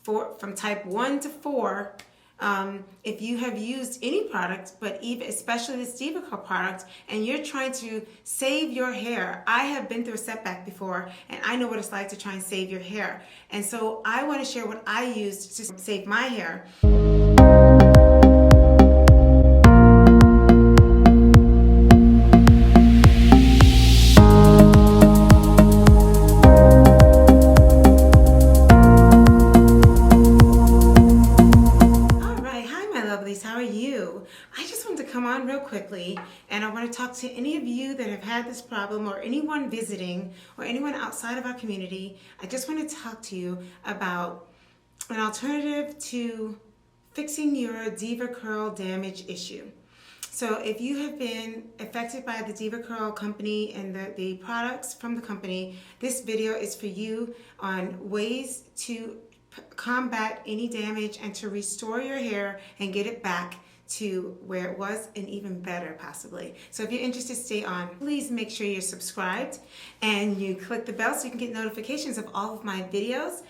from type 1 to 4, if you have used any product, but even especially this Deva Curl product, and you're trying to save your hair. I have been through a setback before, and I know what it's like to try and save your hair. And so I want to share what I used to save my hair. How are you? I just wanted to come on real quickly, and I want to talk to any of you that have had this problem, or anyone visiting, or anyone outside of our community. I just want to talk to you about an alternative to fixing your Deva Curl damage issue. So if you have been affected by the Deva Curl company and the products from the company, this video is for you on ways to combat any damage and to restore your hair and get it back to where it was, and even better possibly. So if you're interested, stay on. Please make sure you're subscribed and you click the bell so you can get notifications of all of my videos.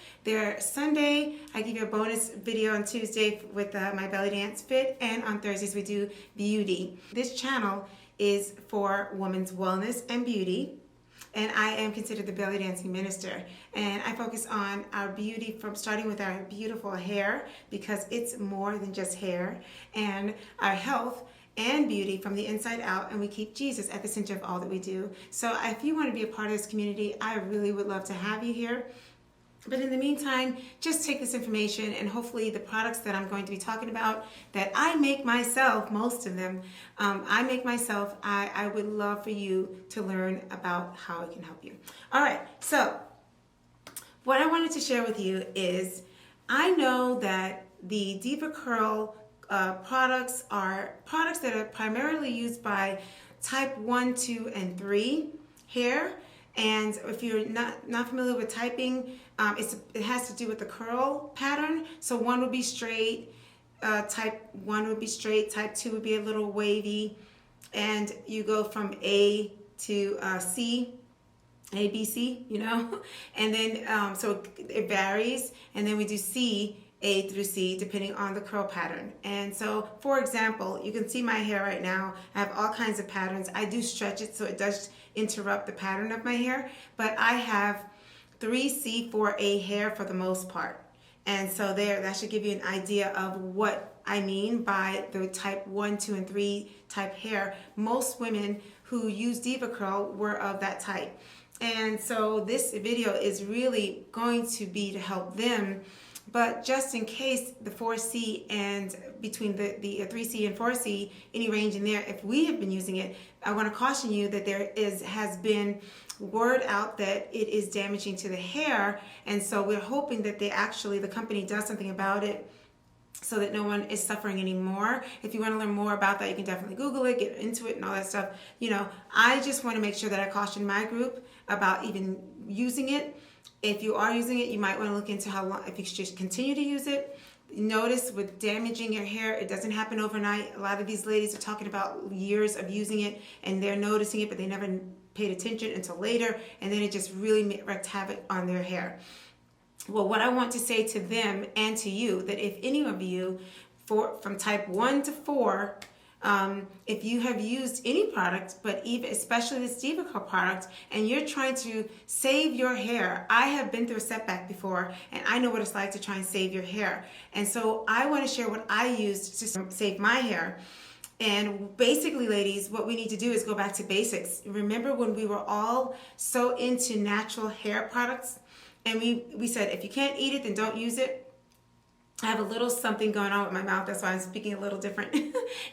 Sunday, I give you a bonus video on Tuesday with my belly dance fit, and on Thursdays we do beauty. This channel is for women's wellness and beauty, and I am considered the belly dancing minister, and I focus on our beauty, from starting with our beautiful hair, because it's more than just hair, and our health and beauty from the inside out, and we keep Jesus at the center of all that we do. So if you want to be a part of this community, I really would love to have you here. But in the meantime, just take this information, and hopefully the products that I'm going to be talking about that I make myself, most of them, I make myself, I would love for you to learn about how it can help you. All right, so what I wanted to share with you is, I know that the Deva Curl products are products that are primarily used by type 1, 2, and 3 hair. And if you're not familiar with typing, it has to do with the curl pattern. So 1 would be straight, type 1 would be straight, type 2 would be a little wavy, and you go from A to C, A, B, C, you know, and then so it varies, and then we do C, A through C, depending on the curl pattern. And so, for example, you can see my hair right now. I have all kinds of patterns. I do stretch it, so it does interrupt the pattern of my hair, but I have 3C, 4A hair for the most part. And so that should give you an idea of what I mean by the type 1, 2, and 3 type hair. Most women who use Deva Curl were of that type. And so this video is really going to be to help them. But just in case the 4C and between the 3C and 4C, any range in there, if we have been using it, I want to caution you that has been word out that it is damaging to the hair. And so we're hoping that the company does something about it so that no one is suffering anymore. If you want to learn more about that, you can definitely Google it, get into it and all that stuff. You know, I just want to make sure that I caution my group about even using it. If you are using it, you might want to look into how long, if you should just continue to use it. Notice with damaging your hair, it doesn't happen overnight. A lot of these ladies are talking about years of using it, and they're noticing it, but they never paid attention until later, and then it just really wreaked havoc on their hair. Well, what I want to say to them and to you, that if any of you, from type 1 to 4, if you have used any product, but especially this Deva Curl product, and you're trying to save your hair, I have been through a setback before, and I know what it's like to try and save your hair. And so I want to share what I used to save my hair. And basically, ladies, what we need to do is go back to basics. Remember when we were all so into natural hair products, and we said, if you can't eat it, then don't use it. I have a little something going on with my mouth. That's why I'm speaking a little different.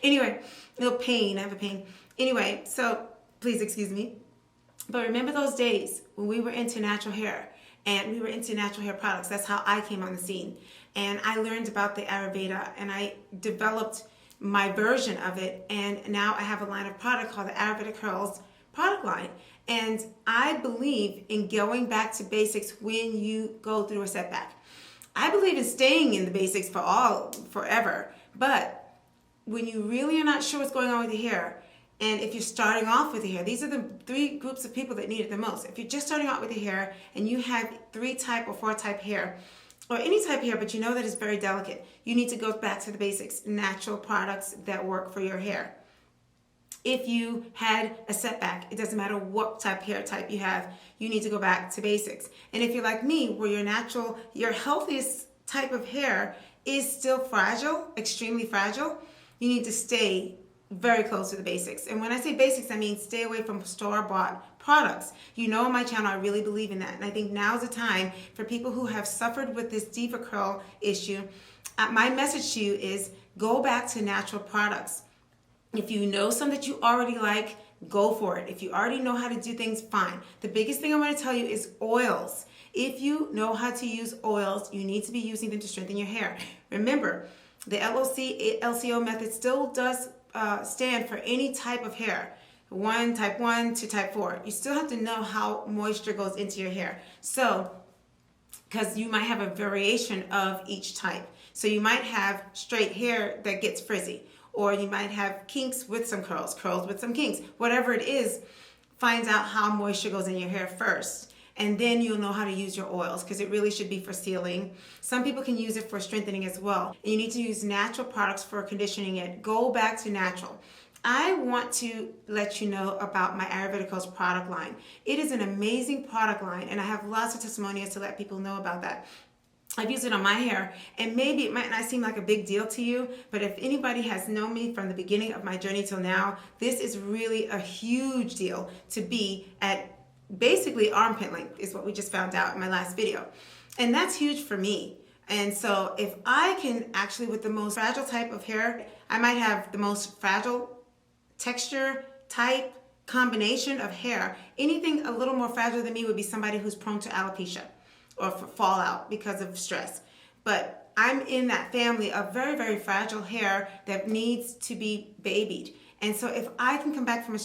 Anyway, a little pain. I have a pain. Anyway, so please excuse me. But remember those days when we were into natural hair and we were into natural hair products. That's how I came on the scene. And I learned about the Ayurveda, and I developed my version of it. And now I have a line of product called the Deva Curls product line. And I believe in going back to basics when you go through a setback. I believe in staying in the basics forever, but when you really are not sure what's going on with your hair, and if you're starting off with your hair, these are the 3 groups of people that need it the most. If you're just starting out with your hair and you have 3 type or 4 type hair, or any type of hair, but you know that it's very delicate, you need to go back to the basics, natural products that work for your hair. If you had a setback, it doesn't matter what type of hair type you have, you need to go back to basics. And if you're like me, where your healthiest type of hair is still fragile, extremely fragile, you need to stay very close to the basics. And when I say basics, I mean stay away from store-bought products. You know, on my channel, I really believe in that. And I think now's the time for people who have suffered with this Deva curl issue. My message to you is go back to natural products. If you know some that you already like, go for it. If you already know how to do things, fine. The biggest thing I want to tell you is oils. If you know how to use oils, you need to be using them to strengthen your hair. Remember, the LCO method still does stand for any type of hair. Type 1 to type 4. You still have to know how moisture goes into your hair. So, because you might have a variation of each type. So you might have straight hair that gets frizzy, or you might have kinks with some curls, curls with some kinks. Whatever it is, find out how moisture goes in your hair first. And then you'll know how to use your oils, because it really should be for sealing. Some people can use it for strengthening as well. And you need to use natural products for conditioning it. Go back to natural. I want to let you know about my Deva Curls product line. It is an amazing product line, and I have lots of testimonials to let people know about that. I've used it on my hair, and maybe it might not seem like a big deal to you, but if anybody has known me from the beginning of my journey till now, this is really a huge deal to be at basically armpit length, is what we just found out in my last video. And that's huge for me. And so if I can actually, with the most fragile type of hair, I might have the most fragile texture, type, combination of hair. Anything a little more fragile than me would be somebody who's prone to alopecia or for fallout because of stress. But I'm in that family of very, very fragile hair that needs to be babied. And so if I can come back from a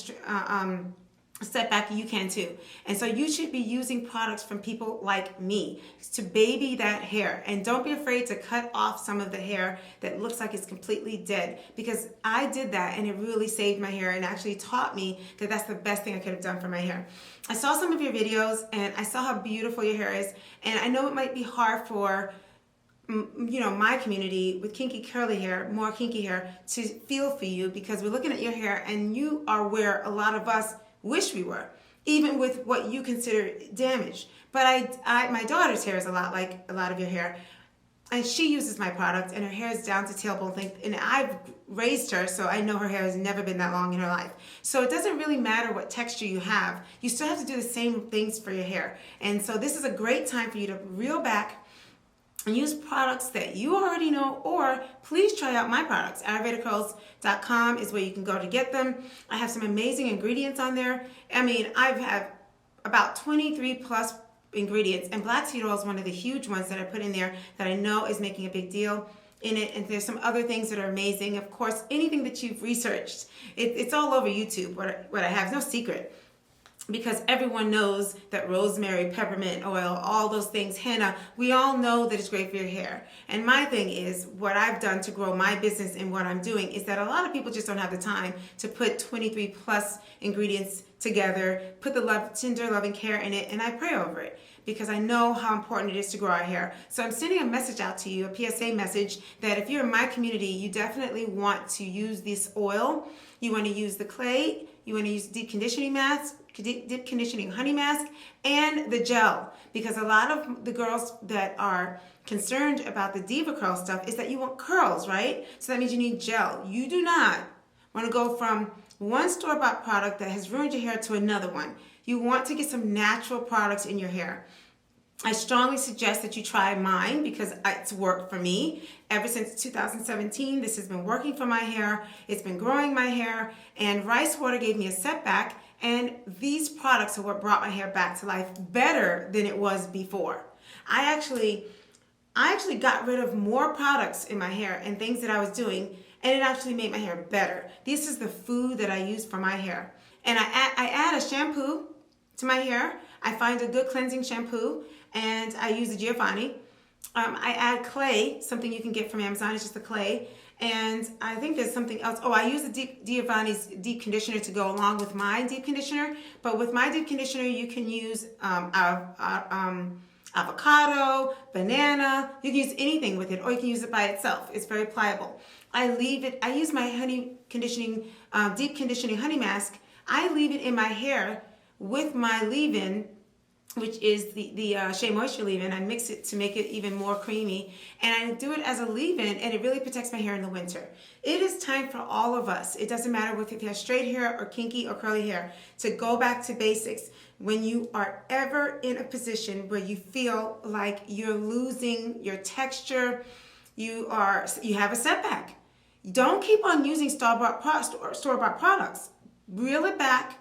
setback, you can too. And so you should be using products from people like me to baby that hair. And don't be afraid to cut off some of the hair that looks like it's completely dead, because I did that and it really saved my hair and actually taught me that that's the best thing I could have done for my hair. I saw some of your videos and I saw how beautiful your hair is, and I know it might be hard for my community with kinky curly hair, more kinky hair, to feel for you, because we're looking at your hair and you are where a lot of us wish we were, even with what you consider damaged. But my daughter's hair is a lot like a lot of your hair, and she uses my product, and her hair is down to tailbone length, and I've raised her, so I know her hair has never been that long in her life. So it doesn't really matter what texture you have, you still have to do the same things for your hair. And so this is a great time for you to reel back and use products that you already know, or please try out my products. AyurvedaCurls.com is where you can go to get them. I have some amazing ingredients on there. I mean, I've had about 23 plus ingredients, and black seed oil is one of the huge ones that I put in there that I know is making a big deal in it. And there's some other things that are amazing. Of course, anything that you've researched, it's all over YouTube. What I have is no secret, because everyone knows that rosemary, peppermint oil, all those things, henna, we all know that it's great for your hair. And my thing is, what I've done to grow my business and what I'm doing is that a lot of people just don't have the time to put 23 plus ingredients together, put the tender loving care in it, and I pray over it, because I know how important it is to grow our hair. So I'm sending a message out to you, a PSA message, that if you're in my community, you definitely want to use this oil. You want to use the clay, you want to use deep conditioning mask, deep conditioning honey mask, and the gel, because a lot of the girls that are concerned about the Deva curl stuff is that you want curls, right? So that means you need gel. You do not want to go from one store-bought product that has ruined your hair to another one. You want to get some natural products in your hair. I strongly suggest that you try mine, because it's worked for me. Ever since 2017, this has been working for my hair. It's been growing my hair, and rice water gave me a setback, and these products are what brought my hair back to life better than it was before. I actually got rid of more products in my hair and things that I was doing, and it actually made my hair better. This is the food that I use for my hair. And I add a shampoo to my hair. I find a good cleansing shampoo, and I use the Giovanni. I add clay, something you can get from Amazon. It's just the clay. And I think there's something else. Oh, I use the Giovanni's deep conditioner to go along with my deep conditioner. But with my deep conditioner, you can use avocado, banana. You can use anything with it, or you can use it by itself. It's very pliable. I use my honey conditioning, deep conditioning honey mask. I leave it in my hair with my leave-in, which is the Shea Moisture leave-in. I mix it to make it even more creamy, and I do it as a leave-in, and it really protects my hair in the winter. It is time for all of us, it doesn't matter if you have straight hair or kinky or curly hair, to go back to basics. When you are ever in a position where you feel like you're losing your texture, you have a setback, don't keep on using store-bought products. Reel it back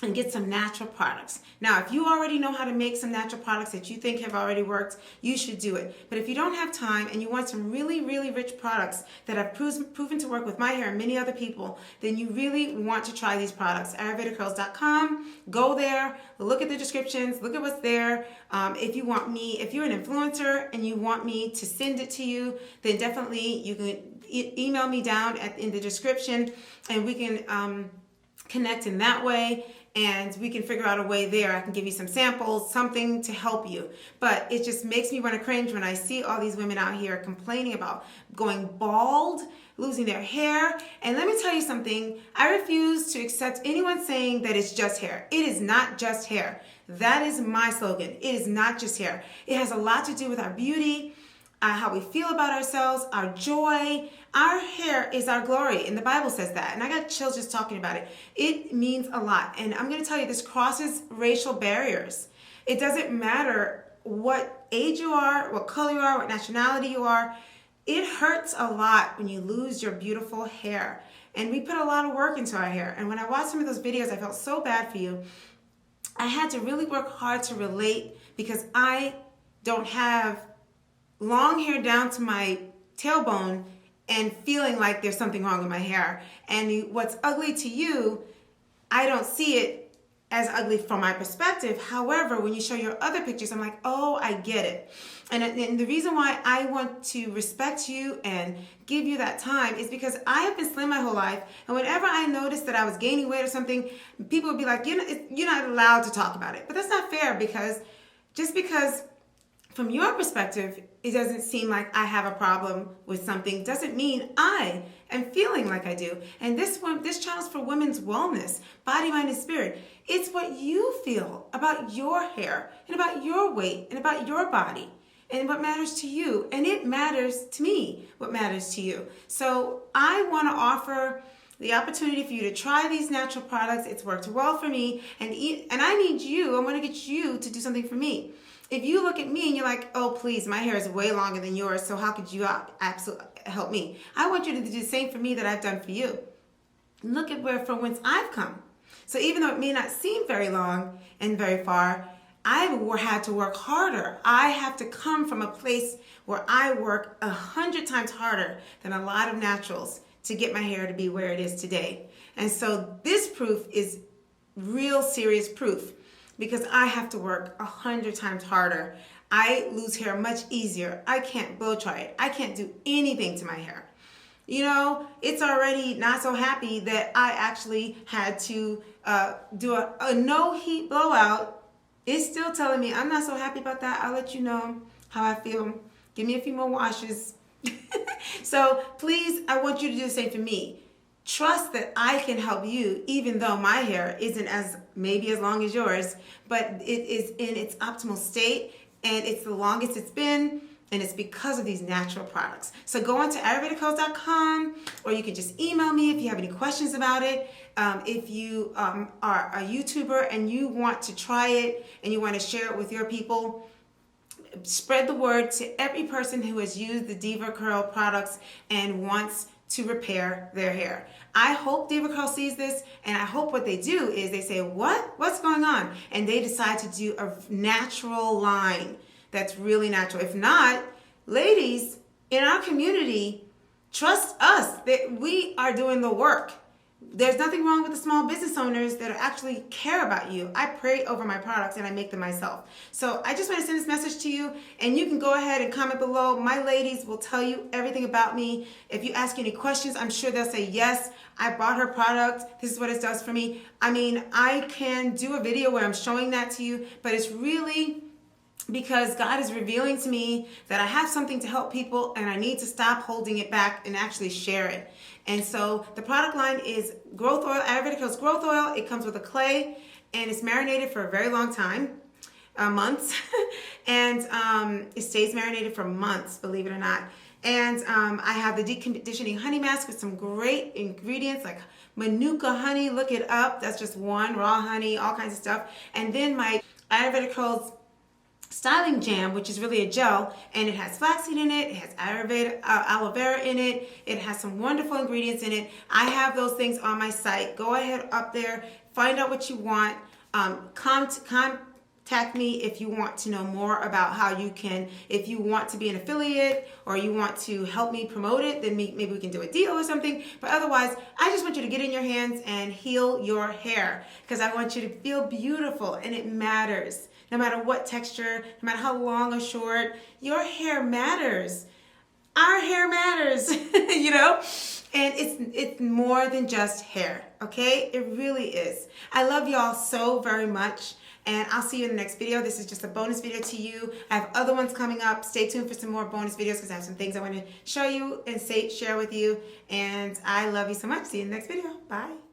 and get some natural products. Now, if you already know how to make some natural products that you think have already worked, you should do it. But if you don't have time and you want some really, really rich products that have proven to work with my hair and many other people, then you really want to try these products. AyurvedaCurls.com. Go there, look at the descriptions, look at what's there. If you're an influencer and you want me to send it to you, then definitely you can email me down in the description, and we can connect in that way, and we can figure out a way there. I can give you some samples, something to help you. But it just makes me want to cringe when I see all these women out here complaining about going bald, losing their hair. And let me tell you something, I refuse to accept anyone saying that it's just hair. It is not just hair. That is my slogan. It is not just hair. It has a lot to do with our beauty, how we feel about ourselves, our joy. Our hair is our glory, and the Bible says that. And I got chills just talking about it. It means a lot. And I'm going to tell you, this crosses racial barriers. It doesn't matter what age you are, what color you are, what nationality you are. It hurts a lot when you lose your beautiful hair. And we put a lot of work into our hair. And when I watched some of those videos, I felt so bad for you. I had to really work hard to relate, because I don't have long hair down to my tailbone and feeling like there's something wrong with my hair. And what's ugly to you, I don't see it as ugly from my perspective. However, when you show your other pictures, I'm like, oh, I get it. And the reason why I want to respect you and give you that time is because I have been slim my whole life. And whenever I noticed that I was gaining weight or something, people would be like, you're not allowed to talk about it. But that's not fair, because just because from your perspective, it doesn't seem like I have a problem with something, doesn't mean I am feeling like I do. And this channel is for women's wellness, body, mind, and spirit. It's what you feel about your hair and about your weight and about your body and what matters to you. And it matters to me what matters to you. So I want to offer the opportunity for you to try these natural products. It's worked well for me. And I need you, I want to get you to do something for me. If you look at me and you're like, oh, please, my hair is way longer than yours, so how could you absolutely help me? I want you to do the same for me that I've done for you. Look at from whence I've come. So even though it may not seem very long and very far, I've had to work harder. I have to come from a place where I work 100 times harder than a lot of naturals to get my hair to be where it is today. And so this proof is real serious proof, because I have to work 100 times harder. I lose hair much easier. I can't blow dry it. I can't do anything to my hair. You know, it's already not so happy that I actually had to do a no heat blowout. It's still telling me I'm not so happy about that. I'll let you know how I feel. Give me a few more washes. So please, I want you to do the same for me. Trust that I can help you, even though my hair isn't maybe as long as yours, but it is in its optimal state, and it's the longest it's been, and it's because of these natural products. So go on to AyurvedaCurls.com, or you can just email me if you have any questions about it. If you are a YouTuber and you want to try it and you want to share it with your people, spread the word to every person who has used the Deva Curl products and wants to repair their hair. I hope Deva Curl sees this, and I hope what they do is they say, what's going on? And they decide to do a natural line that's really natural. If not, ladies in our community, trust us that we are doing the work. There's nothing wrong with the small business owners that actually care about you. I pray over my products and I make them myself. So I just want to send this message to you, and you can go ahead and comment below. My ladies will tell you everything about me. If you ask any questions, I'm sure they'll say, yes, I bought her product. This is what it does for me. I mean, I can do a video where I'm showing that to you, but it's really because God is revealing to me that I have something to help people and I need to stop holding it back and actually share it. And so the product line is growth oil, Ayurvedic Curls growth oil. It comes with a clay and it's marinated for a very long time, months. And it stays marinated for months, believe it or not. And I have the deconditioning honey mask with some great ingredients like Manuka honey, look it up. That's just one, raw honey, all kinds of stuff. And then my Ayurvedic Curls styling jam, which is really a gel, and it has flaxseed in it, it has aloe vera in it, it has some wonderful ingredients in it. I have those things on my site. Go ahead up there, find out what you want. Contact me if you want to know more about how you can, if you want to be an affiliate or you want to help me promote it, then maybe we can do a deal or something. But otherwise, I just want you to get in your hands and heal your hair, because I want you to feel beautiful, and it matters. No matter what texture, no matter how long or short, your hair matters. Our hair matters, you know? And it's more than just hair, okay? It really is. I love y'all so very much, and I'll see you in the next video. This is just a bonus video to you. I have other ones coming up. Stay tuned for some more bonus videos because I have some things I want to show you and share with you. And I love you so much. See you in the next video. Bye.